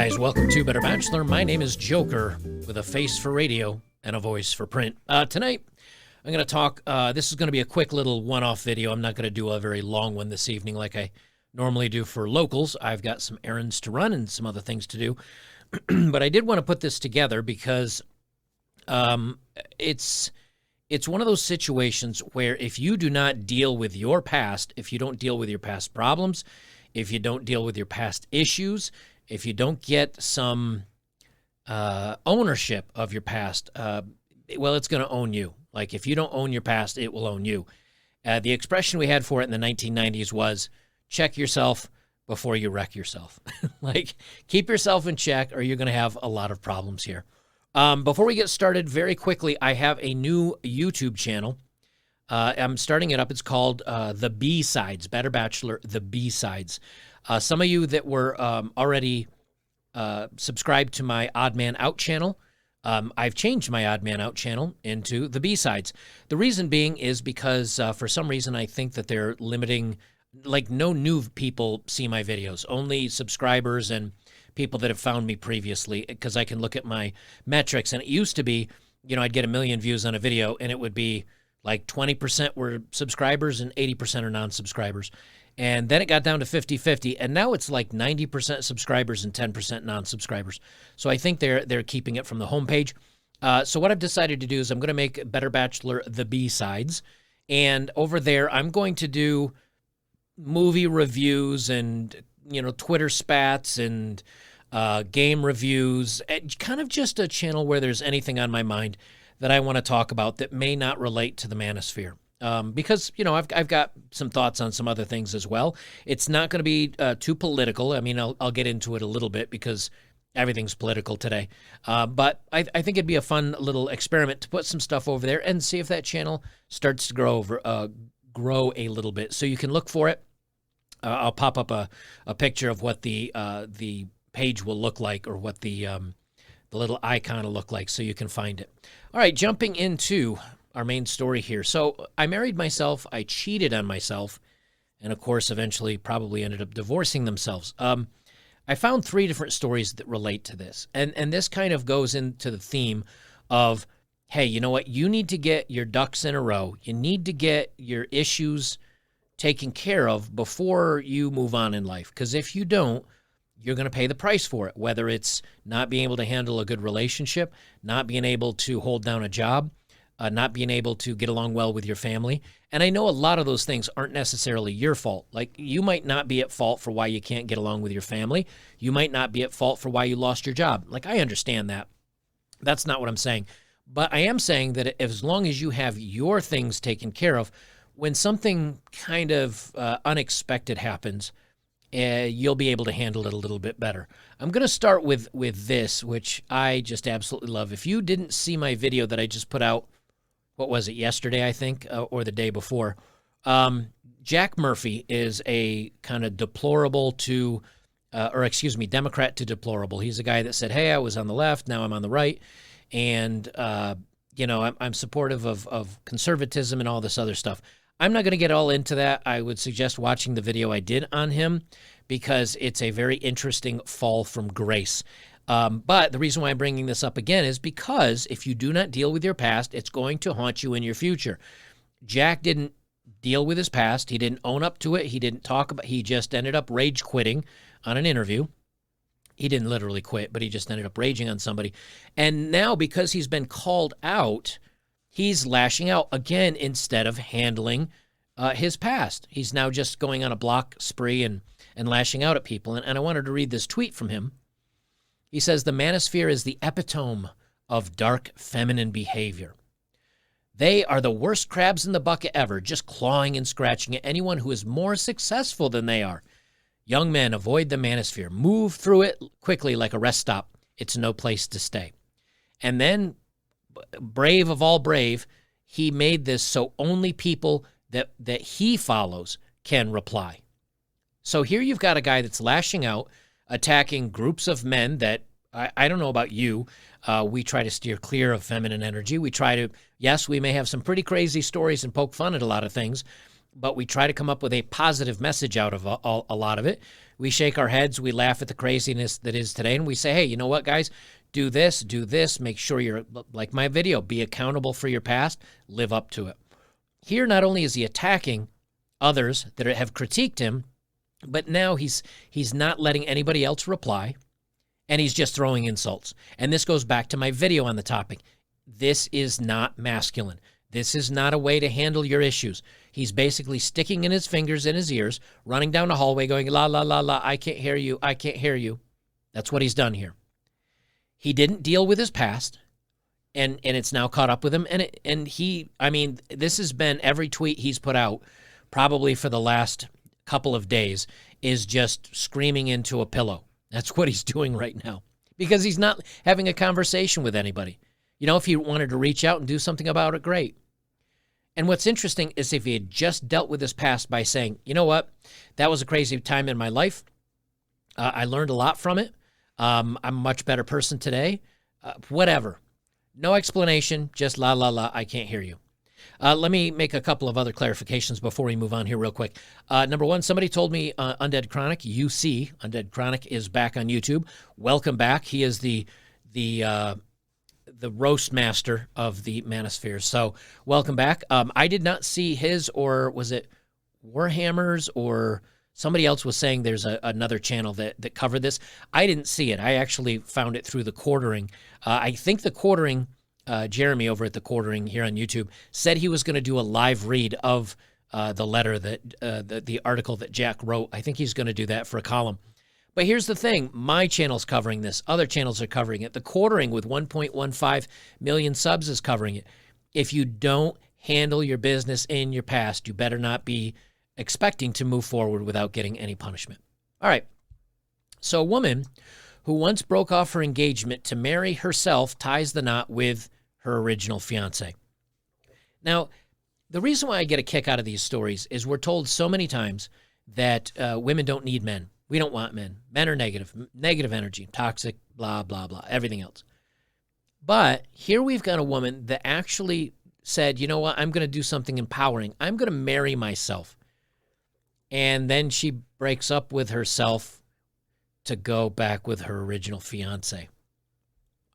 guys, welcome to Better Bachelor. My name is Joker, with a face for radio and a voice for print. Tonight, I'm going to talk, this is going to be a quick little one-off video. I'm not going to do a very long one this evening like I normally do for locals. I've got some errands to run and some other things to do. But I did want to put this together because it's one of those situations where if you do not deal with your past, if you don't deal with your past problems, if you don't deal with your past issues, if you don't get some ownership of your past, well, it's going to own you. Like, if you don't own your past, it will own you. The expression we had for it in the 1990s was, check yourself before you wreck yourself. Like, keep yourself in check or you're going to have a lot of problems here. Before we get started, very quickly, I have a new YouTube channel. I'm starting it up. It's called The B-Sides, Better Bachelor, The B-Sides. Some of you that were already subscribed to my Odd Man Out channel, I've changed my Odd Man Out channel into The B-Sides. The reason being is because for some reason I think that they're limiting, like, no new people see my videos, only subscribers and people that have found me previously, because I can look at my metrics. And it used to be, you know, I'd get 1 million views on a video and it would be like 20% were subscribers and 80% are non-subscribers. And then it got down to 50-50, and now it's like 90% subscribers and 10% non-subscribers. So I think they're keeping it from the homepage. So what I've decided to do is I'm going to make Better Bachelor The B-Sides, and over there I'm going to do movie reviews and, you know, Twitter spats and game reviews, kind of just a channel where there's anything on my mind that I want to talk about that may not relate to the manosphere. Because, you know, I've got some thoughts on some other things as well. It's not going to be too political. I mean, I'll get into it a little bit because everything's political today. But I think it'd be a fun little experiment to put some stuff over there and see if that channel starts to grow a little bit. So you can look for it. I'll pop up a picture of what the page will look like, or what the little icon will look like, so you can find it. All right, jumping into our main story here. So I married myself, I cheated on myself, and of course eventually probably ended up divorcing themselves. I found 3 different stories that relate to this, and this kind of goes into the theme of, hey, you know what, you need to get your ducks in a row. You need to get your issues taken care of before you move on in life, because if you don't, you're going to pay the price for it, whether it's not being able to handle a good relationship, not being able to hold down a job, not being able to get along well with your family. And I know a lot of those things aren't necessarily your fault. Like, you might not be at fault for why you can't get along with your family. You might not be at fault for why you lost your job. Like, I understand that. That's not what I'm saying. But I am saying that as long as you have your things taken care of, when something kind of unexpected happens, you'll be able to handle it a little bit better. I'm going to start with this, which I just absolutely love. If you didn't see my video that I just put out, what was it, yesterday, I think, or the day before, Jack Murphy is a kind of deplorable to, Democrat to deplorable. He's a guy that said, hey, I was on the left, now I'm on the right, and, you know, I'm supportive of conservatism and all this other stuff. I'm not going to get all into that. I would suggest watching the video I did on him, because it's a very interesting fall from grace. But the reason why I'm bringing this up again is because if you do not deal with your past, it's going to haunt you in your future. Jack didn't deal with his past. He didn't own up to it. He didn't talk about it. He just ended up rage quitting on an interview. He didn't literally quit, but he just ended up raging on somebody. And now, because he's been called out, he's lashing out again instead of handling his past. He's now just going on a block spree and lashing out at people. And I wanted to read this tweet from him. He says, the manosphere is the epitome of dark feminine behavior. They are the worst crabs in the bucket ever, just clawing and scratching at anyone who is more successful than they are. Young men, avoid the manosphere. Move through it quickly like a rest stop. It's no place to stay. And then, brave of all brave, he made this so only people that he follows can reply. So here you've got a guy that's lashing out, attacking groups of men that, I don't know about you, we try to steer clear of feminine energy. We try to, yes, we may have some pretty crazy stories and poke fun at a lot of things, but we try to come up with a positive message out of a lot of it. We shake our heads, we laugh at the craziness that is today, and we say, hey, you know what, guys? Do this, make sure you're, like my video, be accountable for your past, live up to it. Here, not only is he attacking others that have critiqued him, but now he's not letting anybody else reply, and he's just throwing insults. And this goes back to my video on the topic. This is not masculine. This is not a way to handle your issues. He's basically sticking in his fingers in his ears, running down the hallway going, la, la, la, la, I can't hear you, I can't hear you. That's what he's done here. He didn't deal with his past, and it's now caught up with him. And this has been every tweet he's put out probably for the last couple of days is just screaming into a pillow. That's what he's doing right now because he's not having a conversation with anybody. You know, if he wanted to reach out and do something about it, great. And what's interesting is if he had just dealt with his past by saying, you know what, that was a crazy time in my life. I learned a lot from it. I'm a much better person today. Whatever. No explanation, just la, la, la, I can't hear you. Let me make a couple of other clarifications before we move on here real quick. Number one, somebody told me Undead Chronic, Undead Chronic is back on YouTube. Welcome back. He is the roast master of the manosphere. So welcome back. I did not see his, or was it Warhammers, or somebody else was saying there's another channel that covered this. I didn't see it. I actually found it through the Quartering. I think the Quartering, Jeremy over at the Quartering here on YouTube, said he was going to do a live read of the letter that the article that Jack wrote. I think he's going to do that for a column. But here's the thing. My channel's covering this. Other channels are covering it. The Quartering with 1.15 million subs is covering it. If you don't handle your business in your past, you better not be expecting to move forward without getting any punishment. All right. So a woman who once broke off her engagement to marry herself ties the knot with her original fiance. Now, the reason why I get a kick out of these stories is we're told so many times that women don't need men. We don't want men. Men are negative energy, toxic, blah, blah, blah, everything else. But here we've got a woman that actually said, you know what, I'm going to do something empowering. I'm going to marry myself. And then she breaks up with herself to go back with her original fiance.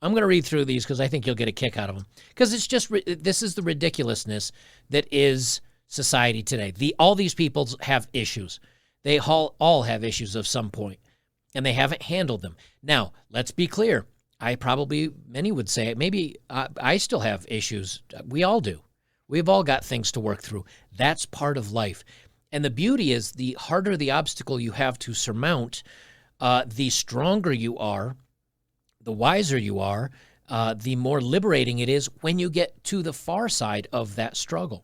I'm going to read through these because I think you'll get a kick out of them. Because it's just, this is the ridiculousness that is society today. All these people have issues. They all have issues of some point, and they haven't handled them. Now, let's be clear. Many would say, maybe I still have issues. We all do. We've all got things to work through. That's part of life. And the beauty is the harder the obstacle you have to surmount, the stronger you are, the wiser you are, the more liberating it is when you get to the far side of that struggle.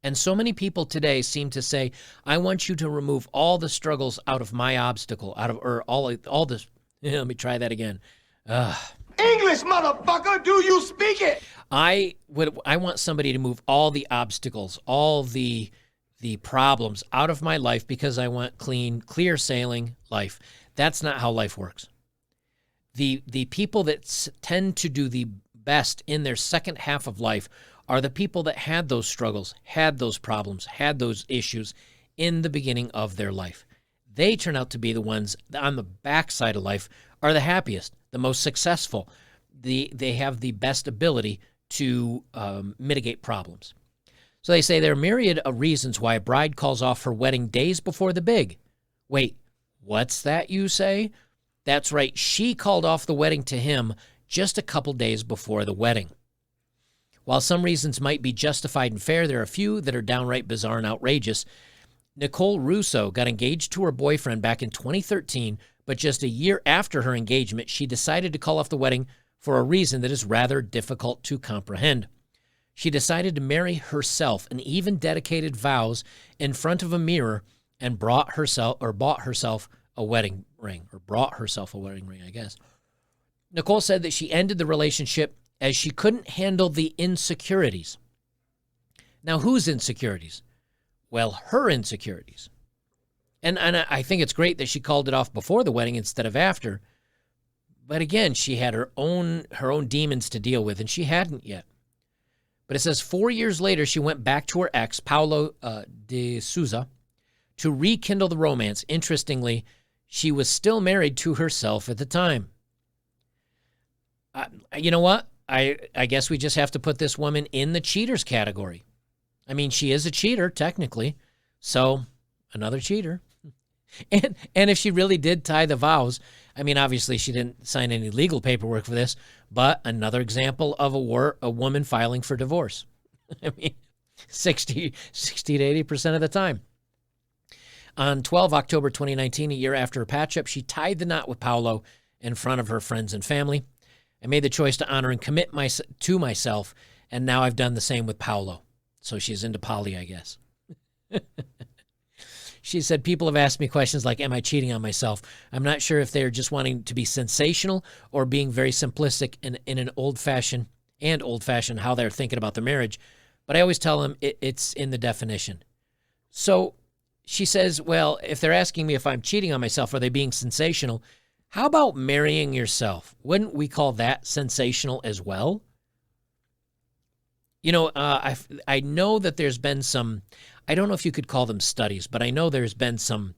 And so many people today seem to say, I want you to remove all the struggles out of my obstacle, all this. Let me try that again. English, motherfucker, do you speak it? I want somebody to move all the obstacles, all the problems out of my life because I want clear sailing life. That's not how life works. The people that tend to do the best in their second half of life are the people that had those struggles, had those problems, had those issues in the beginning of their life. They turn out to be the ones on the backside of life are the happiest, the most successful. They have the best ability to mitigate problems. So they say there are myriad of reasons why a bride calls off her wedding days before the big. Wait, what's that you say? That's right, she called off the wedding to him just a couple days before the wedding. While some reasons might be justified and fair, there are a few that are downright bizarre and outrageous. Nicole Russo got engaged to her boyfriend back in 2013, but just a year after her engagement, she decided to call off the wedding for a reason that is rather difficult to comprehend. She decided to marry herself and even dedicated vows in front of a mirror and bought herself a wedding ring, I guess. Nicole said that she ended the relationship as she couldn't handle the insecurities. Now, whose insecurities? Well, her insecurities. And I think it's great that she called it off before the wedding instead of after. But again, she had her own demons to deal with, and she hadn't yet. But it says 4 years later, she went back to her ex, Paulo de Souza, to rekindle the romance. Interestingly, she was still married to herself at the time. You know what? I guess we just have to put this woman in the cheaters category. I mean, she is a cheater, technically. So, another cheater. And if she really did tie the vows, I mean, obviously she didn't sign any legal paperwork for this, but another example of a woman filing for divorce. I mean, 60 to 80% of the time. On 12 October 2019, a year after her patch-up, she tied the knot with Paulo in front of her friends and family. I made the choice to honor and commit to myself, and now I've done the same with Paulo. So she's into poly, I guess. She said, people have asked me questions like, am I cheating on myself? I'm not sure if they're just wanting to be sensational or being very simplistic in an old-fashioned how they're thinking about the marriage. But I always tell them it's in the definition. So she says, well, if they're asking me if I'm cheating on myself, are they being sensational? How about marrying yourself? Wouldn't we call that sensational as well? You know, I know that there's been some, I don't know if you could call them studies, but I know there's been some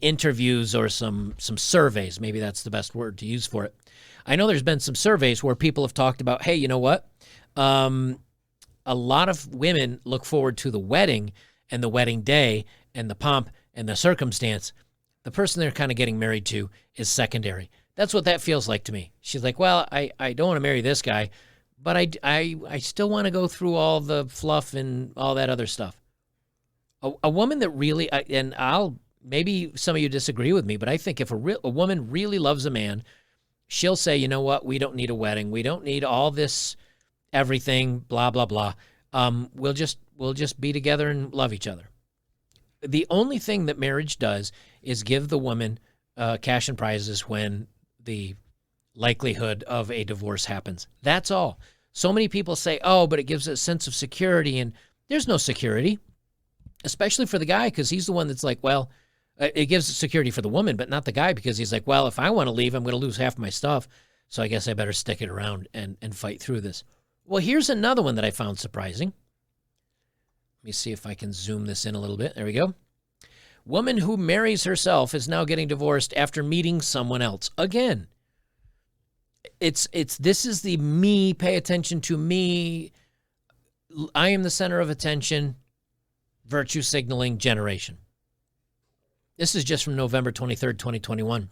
interviews or some surveys. Maybe that's the best word to use for it. I know there's been some surveys where people have talked about, hey, you know what? A lot of women look forward to the wedding and the wedding day and the pomp and the circumstance. The person they're kind of getting married to is secondary. That's what that feels like to me. She's like, well, I don't want to marry this guy, but I still want to go through all the fluff and all that other stuff. A woman that really, and maybe some of you disagree with me, but I think if a woman really loves a man, she'll say, you know what, we don't need a wedding. We don't need all this everything, blah, blah, blah. We'll just be together and love each other. The only thing that marriage does is give the woman cash and prizes when the likelihood of a divorce happens. That's all. So many people say, oh, but it gives a sense of security, and there's no security, especially for the guy, because he's the one that's like, well, it gives security for the woman, but not the guy, because he's like, well, if I want to leave, I'm going to lose half my stuff, so I guess I better stick it around and fight through this. Well, here's another one that I found surprising. Let me see if I can zoom this in a little bit. There we go. Woman who marries herself is now getting divorced after meeting someone else. Again, this is the me, pay attention to me, I am the center of attention, virtue signaling generation. This is just from November 23rd, 2021.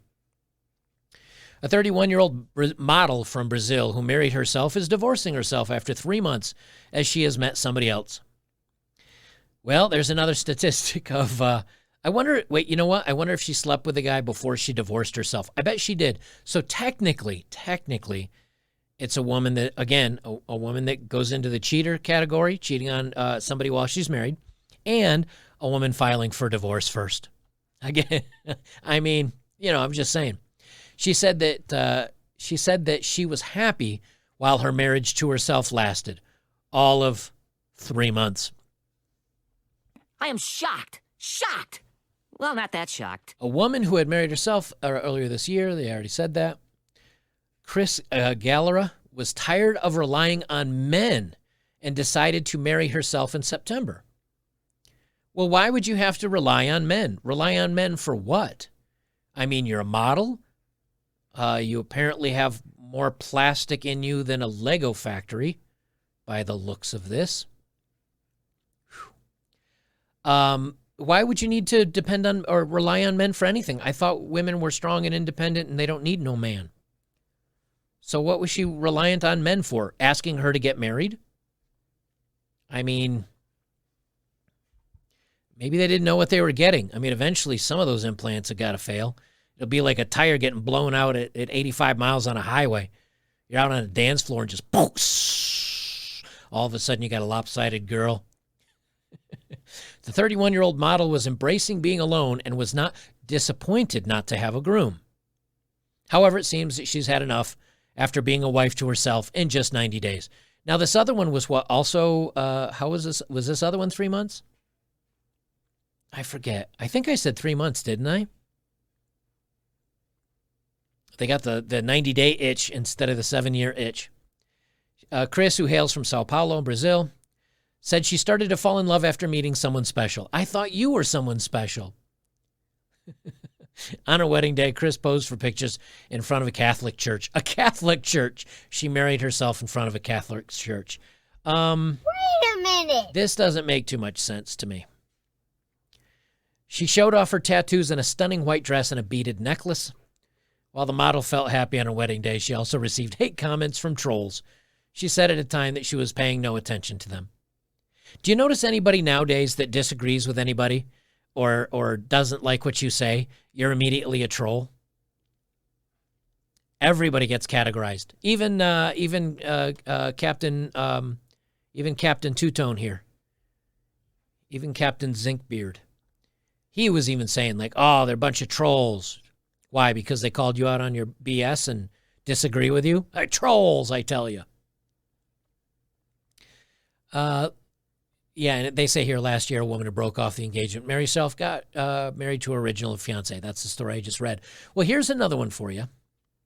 A 31-year-old model from Brazil who married herself is divorcing herself after 3 months as she has met somebody else. Well, there's another statistic of, I wonder if she slept with a guy before she divorced herself. I bet she did. So technically, it's a woman that, again, a woman that goes into the cheater category, cheating on somebody while she's married, and a woman filing for divorce first. Again, I mean, I'm just saying. She said that she was happy while her marriage to herself lasted, all of 3 months. I am shocked. Shocked. Well, not that shocked. A woman who had married herself earlier this year, they already said that, Chris Galera, was tired of relying on men and decided to marry herself in September. Well, why would you have to rely on men? Rely on men for what? I mean, you're a model. You apparently have more plastic in you than a Lego factory, by the looks of this. Why would you need to depend on or rely on men for anything? I thought women were strong and independent and they don't need no man. So what was she reliant on men for? Asking her to get married? I mean, maybe they didn't know what they were getting. I mean, eventually some of those implants have got to fail. It'll be like a tire getting blown out at 85 miles on a highway. You're out on a dance floor and just poof, all of a sudden you got a lopsided girl. The 31-year-old model was embracing being alone and was not disappointed not to have a groom. However, it seems that she's had enough after being a wife to herself in just 90 days. Now, this other one was what? Also, how was this? Was this other one 3 months? I forget. I think I said 3 months, didn't I? They got the 90-day itch instead of the 7-year itch. Chris, who hails from Sao Paulo, Brazil, said she started to fall in love after meeting someone special. I thought you were someone special. On her wedding day, Chris posed for pictures in front of a Catholic church. A Catholic church. She married herself in front of a Catholic church. Wait a minute. This doesn't make too much sense to me. She showed off her tattoos in a stunning white dress and a beaded necklace. While the model felt happy on her wedding day, she also received hate comments from trolls. She said at a time that she was paying no attention to them. Do you notice anybody nowadays that disagrees with anybody or doesn't like what you say? You're immediately a troll. Everybody gets categorized. Even Captain Two-Tone here. Even Captain Zinkbeard. He was even saying like, oh, they're a bunch of trolls. Why? Because they called you out on your BS and disagree with you? Trolls, I tell you. Yeah, and they say here last year a woman who broke off the engagement, married herself, got married to her original fiance. That's the story I just read. Well, here's another one for you.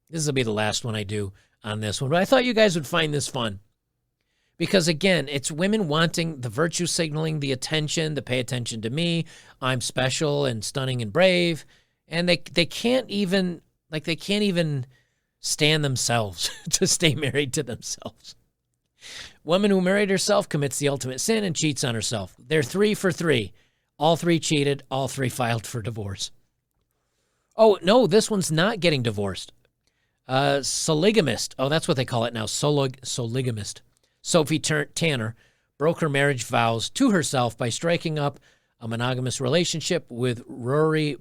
This will be the last one I do on this one, but I thought you guys would find this fun. Because, again, it's women wanting the virtue signaling, the attention, the pay attention to me. I'm special and stunning and brave. And they can't even, stand themselves to stay married to themselves. Woman who married herself commits the ultimate sin and cheats on herself. They're 3 for 3. All 3 cheated. All 3 filed for divorce. Oh, no, this one's not getting divorced. Soligamist. Oh, that's what they call it now. Soligamist. Sophie Tanner broke her marriage vows to herself by striking up a monogamous relationship with Rory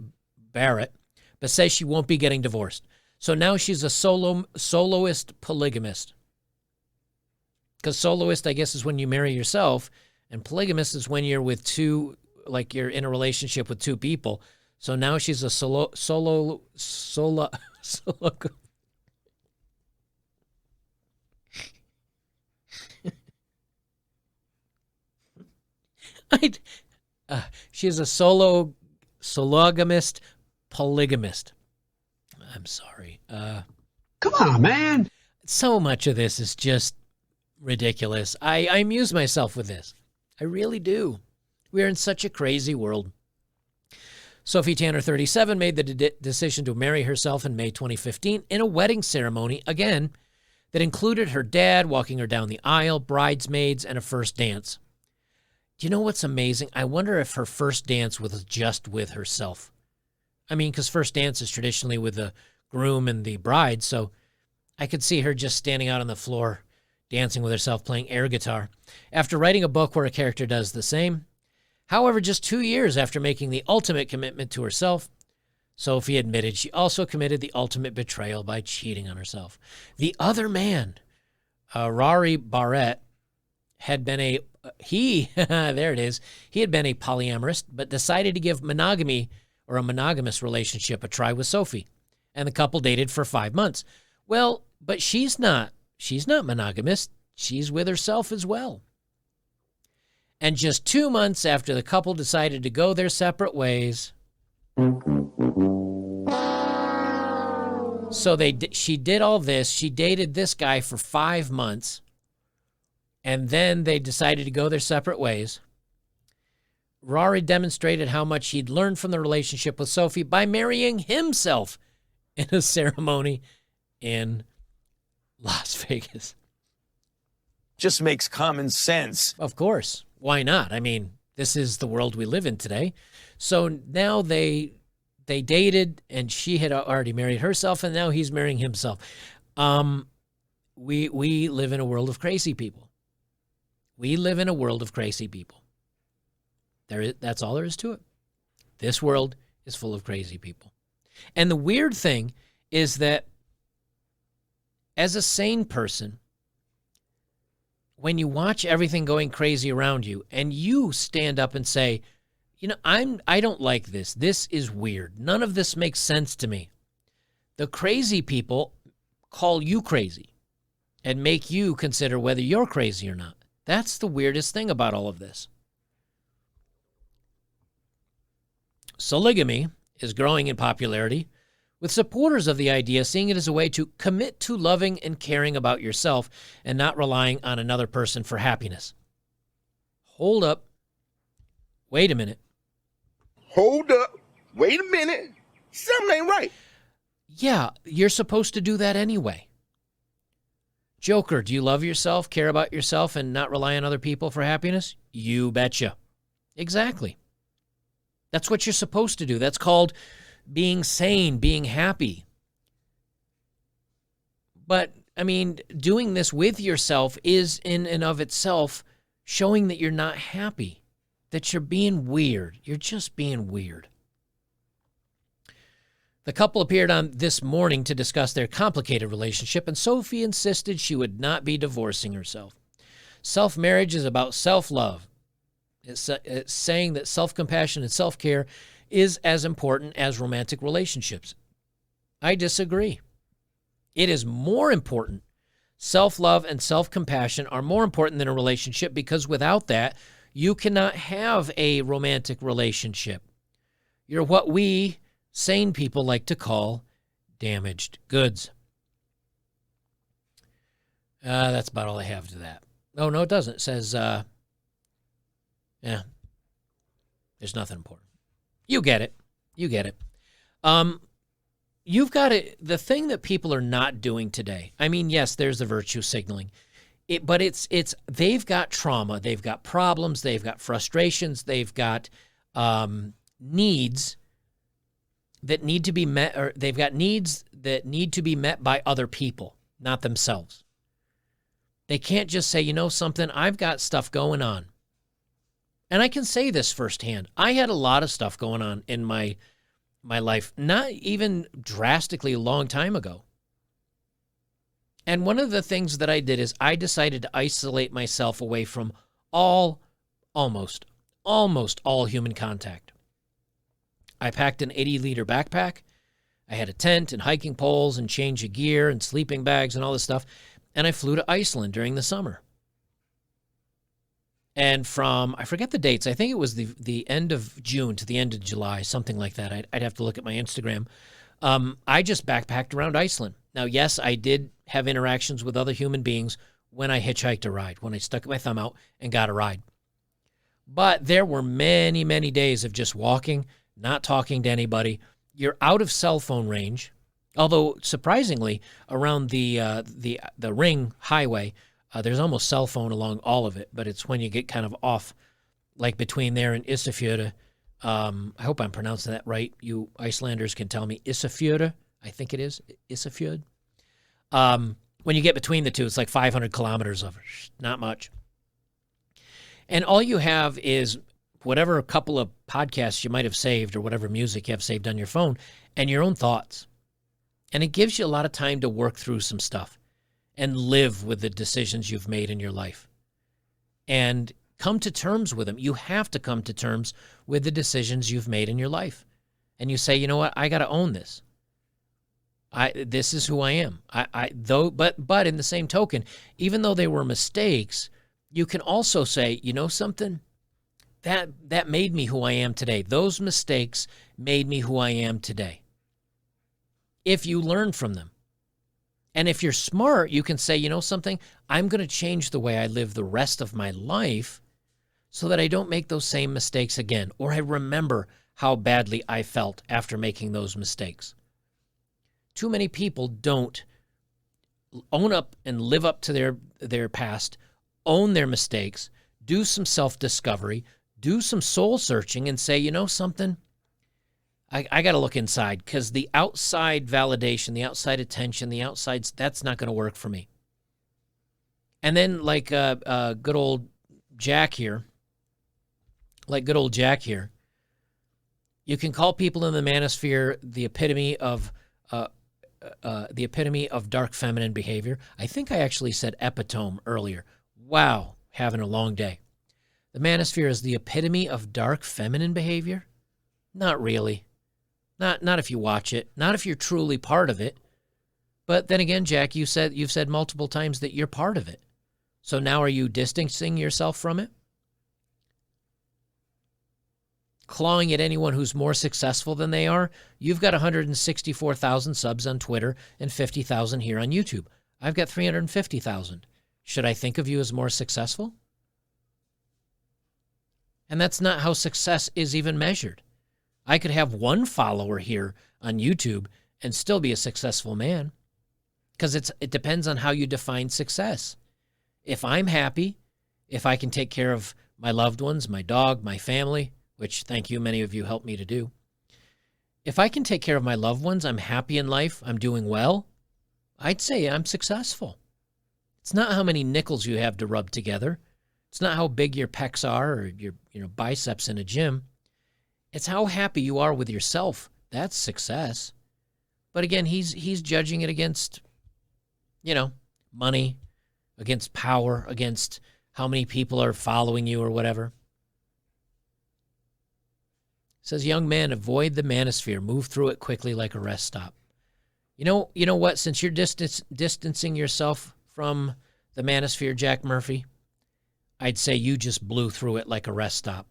Barrett, but says she won't be getting divorced. So now she's a soloist polygamist. Because soloist, I guess, is when you marry yourself, and polygamist is when you're with two, like you're in a relationship with 2 people. So now she's a solo. She's a sologamist polygamist. I'm sorry. Come on, man. So much of this is just ridiculous. I amuse myself with this. I really do. We are in such a crazy world. Sophie Tanner, 37, made the decision to marry herself in May 2015 in a wedding ceremony, again, that included her dad walking her down the aisle, bridesmaids, and a first dance. Do you know what's amazing? I wonder if her first dance was just with herself. I mean, because first dance is traditionally with the groom and the bride, so I could see her just standing out on the floor, dancing with herself, playing air guitar. After writing a book where a character does the same. However, just 2 years after making the ultimate commitment to herself, Sophie admitted she also committed the ultimate betrayal by cheating on herself. The other man, Rory Barrett, had been there it is. He had been a polyamorous, but decided to give monogamy or a monogamous relationship a try with Sophie. And the couple dated for 5 months. Well, but she's not monogamous. She's with herself as well. And just 2 months after the couple decided to go their separate ways, so she did all this. She dated this guy for 5 months, and then they decided to go their separate ways. Rory demonstrated how much he'd learned from the relationship with Sophie by marrying himself in a ceremony in Las Vegas. Just makes common sense. Of course. Why not? I mean, this is the world we live in today. So now they dated, and she had already married herself, and now he's marrying himself. We live in a world of crazy people. We live in a world of crazy people. That's all there is to it. This world is full of crazy people. And the weird thing is that as a sane person, when you watch everything going crazy around you and you stand up and say, you know, I don't like this. This is weird. None of this makes sense to me. The crazy people call you crazy and make you consider whether you're crazy or not. That's the weirdest thing about all of this. Sologamy is growing in popularity with supporters of the idea seeing it as a way to commit to loving and caring about yourself and not relying on another person for happiness. Hold up. Wait a minute. Hold up. Wait a minute. Something ain't right. Yeah, you're supposed to do that anyway. Joker, do you love yourself, care about yourself, and not rely on other people for happiness? You betcha. Exactly. That's what you're supposed to do. That's called being sane, being happy. But, I mean, doing this with yourself is in and of itself showing that you're not happy, that you're being weird. You're just being weird. The couple appeared on This Morning to discuss their complicated relationship, and Sophie insisted she would not be divorcing herself. Self-marriage is about self-love. It's saying that self-compassion and self-care is as important as romantic relationships. I disagree. It is more important. Self-love and self-compassion are more important than a relationship because without that, you cannot have a romantic relationship. You're what we sane people like to call damaged goods. That's about all I have to that. Oh, no, it doesn't. It says, there's nothing important. You get it. You get it. You've got it. The thing that people are not doing today, I mean, yes, there's the virtue signaling. But they've got trauma. They've got problems. They've got frustrations. They've got needs that need to be met, or they've got needs that need to be met by other people, not themselves. They can't just say, you know something, I've got stuff going on. And I can say this firsthand. I had a lot of stuff going on in my life, not even drastically a long time ago. And one of the things that I did is I decided to isolate myself away from almost all human contact. I packed an 80-liter backpack. I had a tent and hiking poles and change of gear and sleeping bags and all this stuff. And I flew to Iceland during the summer. And from, I forget the dates, I think it was the end of June to the end of July, something like that. I'd have to look at my Instagram. I just backpacked around Iceland. Now, yes, I did have interactions with other human beings when I hitchhiked a ride, when I stuck my thumb out and got a ride. But there were many, many days of just walking, not talking to anybody. You're out of cell phone range, although surprisingly, around the Ring Highway, there's almost cell phone along all of it, but it's when you get kind of off, like between there and Isafjorda. I hope I'm pronouncing that right. You Icelanders can tell me Isafjorda. I think it is Isafjord. When you get between the two, it's like 500 kilometers of it. Not much. And all you have is whatever couple of podcasts you might have saved or whatever music you have saved on your phone and your own thoughts. And it gives you a lot of time to work through some stuff and live with the decisions you've made in your life and come to terms with them. You have to come to terms with the decisions you've made in your life. And you say, you know what? I got to own this. This is who I am. But in the same token, even though they were mistakes, you can also say, you know something? That made me who I am today. Those mistakes made me who I am today. If you learn from them. And if you're smart, you can say, you know something? I'm going to change the way I live the rest of my life so that I don't make those same mistakes again, or I remember how badly I felt after making those mistakes. Too many people don't own up and live up to their past, own their mistakes, do some self-discovery, do some soul-searching, and say, you know something? I got to look inside, because the outside validation, the outside attention, that's not going to work for me. And then like good old Jack here, you can call people in the manosphere the epitome of dark feminine behavior. I think I actually said epitome earlier. Wow, having a long day. The manosphere is the epitome of dark feminine behavior? Not really. Not if you watch it. Not if you're truly part of it. But then again, Jack, you've said multiple times that you're part of it. So now are you distancing yourself from it? clawing at anyone who's more successful than they are. You've got 164,000 subs on Twitter and 50,000 here on YouTube. I've got 350,000. Should I think of you as more successful? And that's not how success is even measured. I could have one follower here on YouTube and still be a successful man, because it depends on how you define success. If I'm happy, if I can take care of my loved ones, my dog, my family, which thank you, many of you helped me to do. If I can take care of my loved ones, I'm happy in life, I'm doing well, I'd say I'm successful. It's not how many nickels you have to rub together. It's not how big your pecs are or your biceps in a gym. It's how happy you are with yourself. That's success. But again, he's judging it against, money, against power, against how many people are following you or whatever. It says, young man, avoid the manosphere. Move through it quickly like a rest stop. You know what? Since you're distancing yourself from the manosphere, Jack Murphy, I'd say you just blew through it like a rest stop.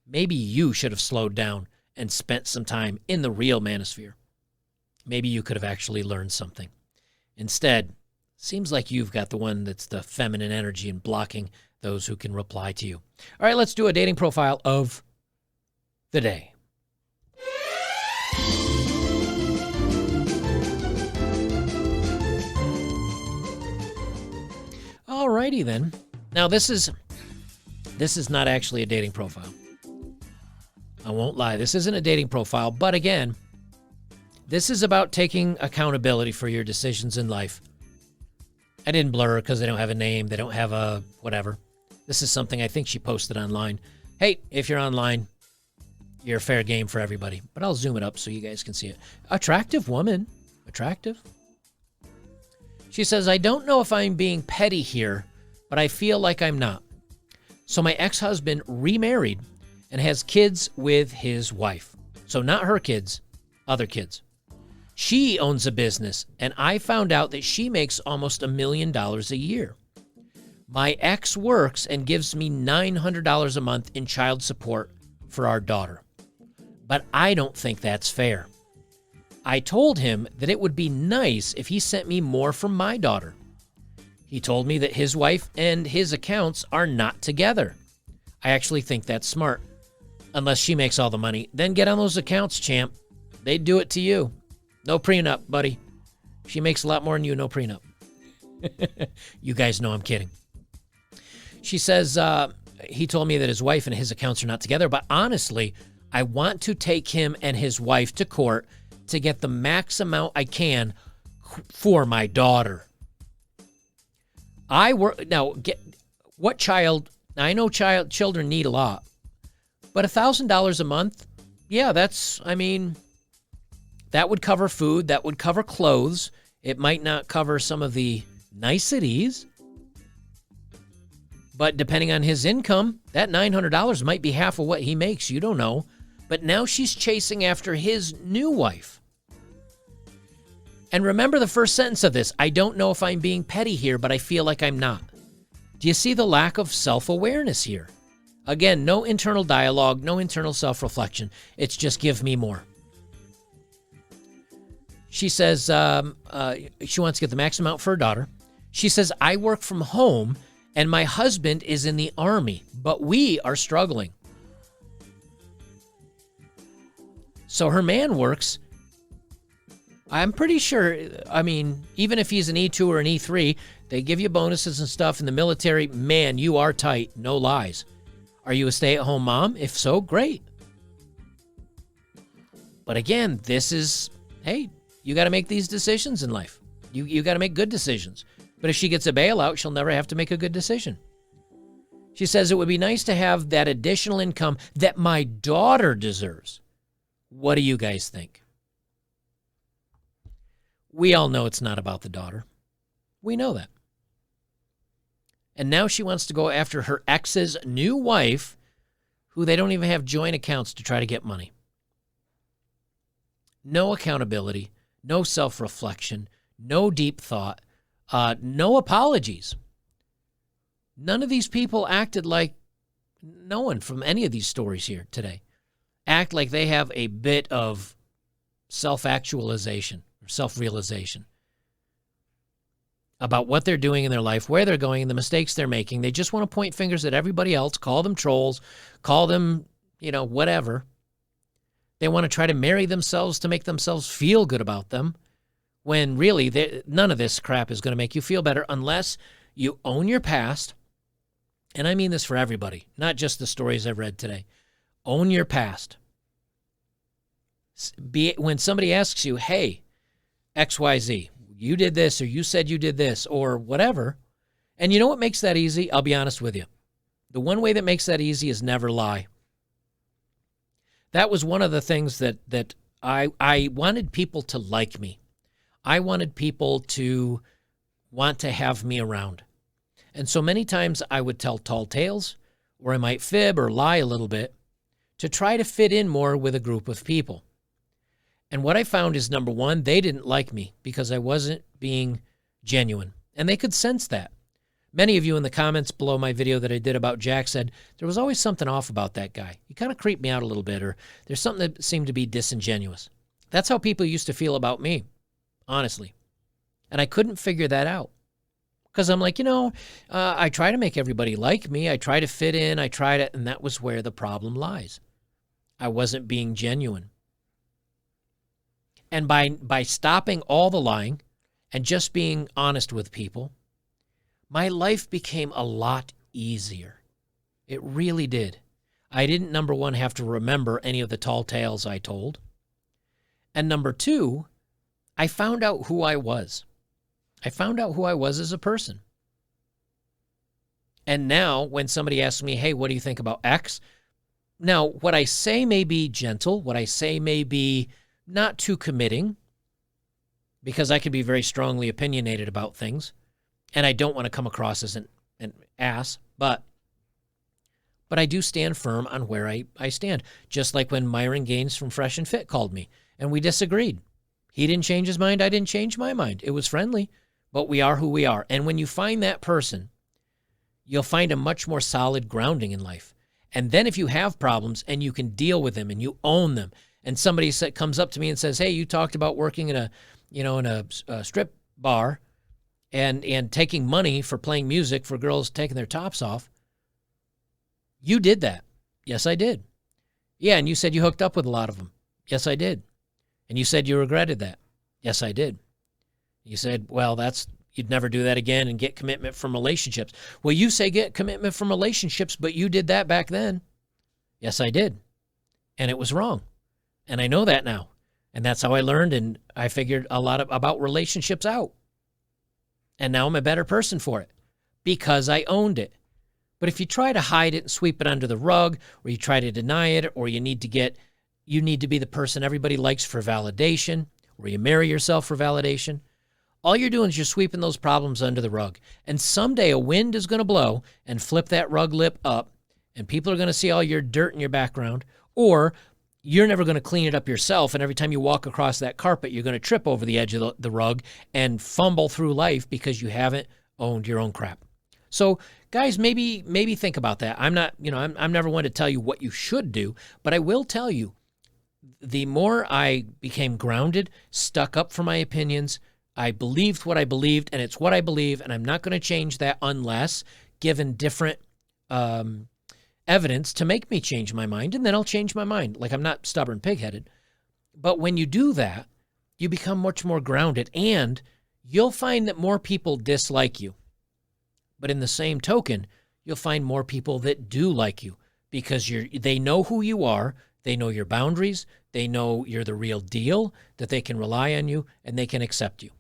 Maybe you should have slowed down and spent some time in the real manosphere. Maybe you could have actually learned something. Instead, seems like you've got the one that's the feminine energy and blocking those who can reply to you. All right, let's do a dating profile of the day. All righty then. Now this is not actually a dating profile. I won't lie. This isn't a dating profile, but again, this is about taking accountability for your decisions in life. I didn't blur because they don't have a name. They don't have a whatever. This is something I think she posted online. Hey, if you're online, you're fair game for everybody. But I'll zoom it up so you guys can see it. Attractive woman. Attractive. She says, I don't know if I'm being petty here, but I feel like I'm not. So my ex-husband remarried and has kids with his wife. So not her kids, other kids. She owns a business, and I found out that she makes almost $1 million a year. My ex works and gives me $900 a month in child support for our daughter. But I don't think that's fair. I told him that it would be nice if he sent me more from my daughter. He told me that his wife and his accounts are not together. I actually think that's smart. Unless she makes all the money, then get on those accounts, champ. They'd do it to you. No prenup, buddy. She makes a lot more than you, no prenup. You guys know I'm kidding. She says, he told me that his wife and his accounts are not together, but honestly, I want to take him and his wife to court to get the max amount I can for my daughter. I work now. What child? Now I know children need a lot, but $1,000 a month, yeah, that would cover food, that would cover clothes. It might not cover some of the niceties, but depending on his income, that $900 might be half of what he makes. You don't know. But now she's chasing after his new wife. And remember the first sentence of this. I don't know if I'm being petty here, but I feel like I'm not. Do you see the lack of self-awareness here? Again, no internal dialogue, no internal self-reflection. It's just give me more. She says she wants to get the max amount for her daughter. She says, I work from home and my husband is in the Army, but we are struggling. So her man works. I'm pretty sure, even if he's an E2 or an E3, they give you bonuses and stuff in the military. Man, you are tight. No lies. Are you a stay-at-home mom? If so, great. But again, this is, hey, you got to make these decisions in life. You got to make good decisions. But if she gets a bailout, she'll never have to make a good decision. She says it would be nice to have that additional income that my daughter deserves. What do you guys think? We all know it's not about the daughter. We know that. And now she wants to go after her ex's new wife, who they don't even have joint accounts to try to get money. No accountability, no self-reflection, no deep thought, no apologies. None of these people acted like no one from any of these stories here today act like they have a bit of self-actualization or self-realization about what they're doing in their life, where they're going, and the mistakes they're making. They just want to point fingers at everybody else, call them trolls, call them, whatever. They want to try to marry themselves to make themselves feel good about them, when really none of this crap is going to make you feel better unless you own your past. And I mean this for everybody, not just the stories I've read today. Own your past. When somebody asks you, hey, XYZ, you did this, or you said you did this, or whatever. And you know what makes that easy? I'll be honest with you. The one way that makes that easy is never lie. That was one of the things that I wanted people to like me. I wanted people to want to have me around. And so many times I would tell tall tales, or I might fib or lie a little bit to try to fit in more with a group of people. And what I found is, number one, they didn't like me because I wasn't being genuine. And they could sense that. Many of you in the comments below my video that I did about Jack said, there was always something off about that guy. He kind of creeped me out a little bit, or there's something that seemed to be disingenuous. That's how people used to feel about me, honestly. And I couldn't figure that out. Because I'm like, I try to make everybody like me. I try to fit in. I try to, and that was where the problem lies. I wasn't being genuine. And by stopping all the lying and just being honest with people, my life became a lot easier. It really did. I didn't, number one, have to remember any of the tall tales I told. And number two, I found out who I was. I found out who I was as a person. And now when somebody asks me, hey, what do you think about X? Now, what I say may be gentle. What I say may be not too committing, because I can be very strongly opinionated about things. And I don't want to come across as an ass, but I do stand firm on where I stand. Just like when Myron Gaines from Fresh and Fit called me, and we disagreed. He didn't change his mind. I didn't change my mind. It was friendly, but we are who we are. And when you find that person, you'll find a much more solid grounding in life. And then if you have problems and you can deal with them and you own them, and somebody comes up to me and says, hey, you talked about working in a strip bar and taking money for playing music for girls taking their tops off. You did that. Yes, I did. Yeah, and you said you hooked up with a lot of them. Yes, I did. And you said you regretted that. Yes, I did. You said, well, you'd never do that again and get commitment from relationships. Well, you say get commitment from relationships, but you did that back then. Yes, I did. And it was wrong. And I know that now. And that's how I learned, and I figured a lot about relationships out. And now I'm a better person for it because I owned it. But if you try to hide it and sweep it under the rug, or you try to deny it, or you need to be the person everybody likes for validation, or you marry yourself for validation, all you're doing is you're sweeping those problems under the rug. And someday a wind is going to blow and flip that rug lip up, and people are going to see all your dirt in your background, or you're never going to clean it up yourself, and every time you walk across that carpet, you're going to trip over the edge of the rug and fumble through life because you haven't owned your own crap. So, guys, maybe think about that. I'm not, I'm never one to tell you what you should do, but I will tell you, the more I became grounded, stuck up for my opinions, I believed what I believed, and it's what I believe, and I'm not going to change that unless given different evidence to make me change my mind, and then I'll change my mind. Like, I'm not stubborn, pig-headed. But when you do that, you become much more grounded, and you'll find that more people dislike you. But in the same token, you'll find more people that do like you because they know who you are, they know your boundaries, they know you're the real deal, that they can rely on you, and they can accept you.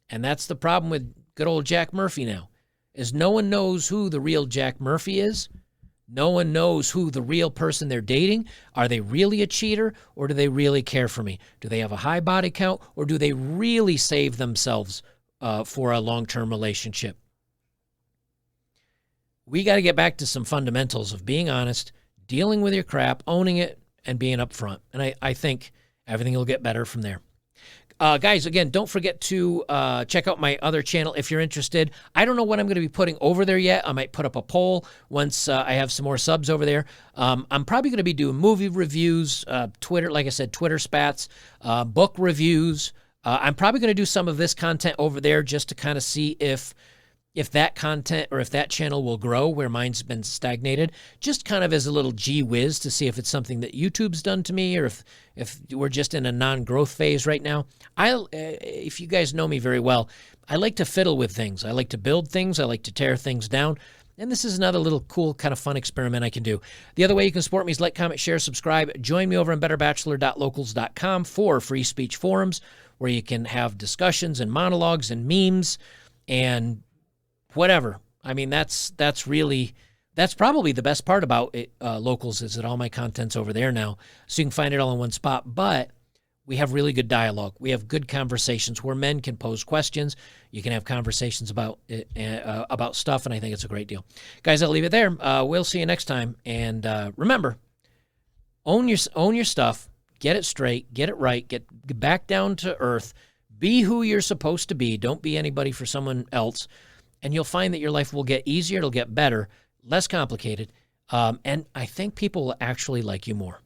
And that's the problem with good old Jack Murphy now, is no one knows who the real Jack Murphy is. No one knows who the real person they're dating. Are they really a cheater, or do they really care for me? Do they have a high body count, or do they really save themselves for a long-term relationship? We got to get back to some fundamentals of being honest, dealing with your crap, owning it, and being upfront. And I think everything will get better from there. Guys, again, don't forget to check out my other channel if you're interested. I don't know what I'm going to be putting over there yet. I might put up a poll once I have some more subs over there. I'm probably going to be doing movie reviews, Twitter, like I said, Twitter spats, book reviews. I'm probably going to do some of this content over there just to kind of see if that content or if that channel will grow where mine's been stagnated, just kind of as a little gee whiz to see if it's something that YouTube's done to me or if we're just in a non-growth phase right now. If you guys know me very well, I like to fiddle with things. I like to build things. I like to tear things down. And this is another little cool kind of fun experiment I can do. The other way you can support me is like, comment, share, subscribe. Join me over on betterbachelor.locals.com for free speech forums where you can have discussions and monologues and memes and whatever. I mean, that's probably the best part about it, Locals, is that all my content's over there now. So you can find it all in one spot. But we have really good dialogue. We have good conversations where men can pose questions. You can have conversations about stuff, and I think it's a great deal. Guys, I'll leave it there. We'll see you next time. And remember, own your stuff. Get it straight. Get it right. Get back down to earth. Be who you're supposed to be. Don't be anybody for someone else. And you'll find that your life will get easier. It'll get better, less complicated. And I think people will actually like you more.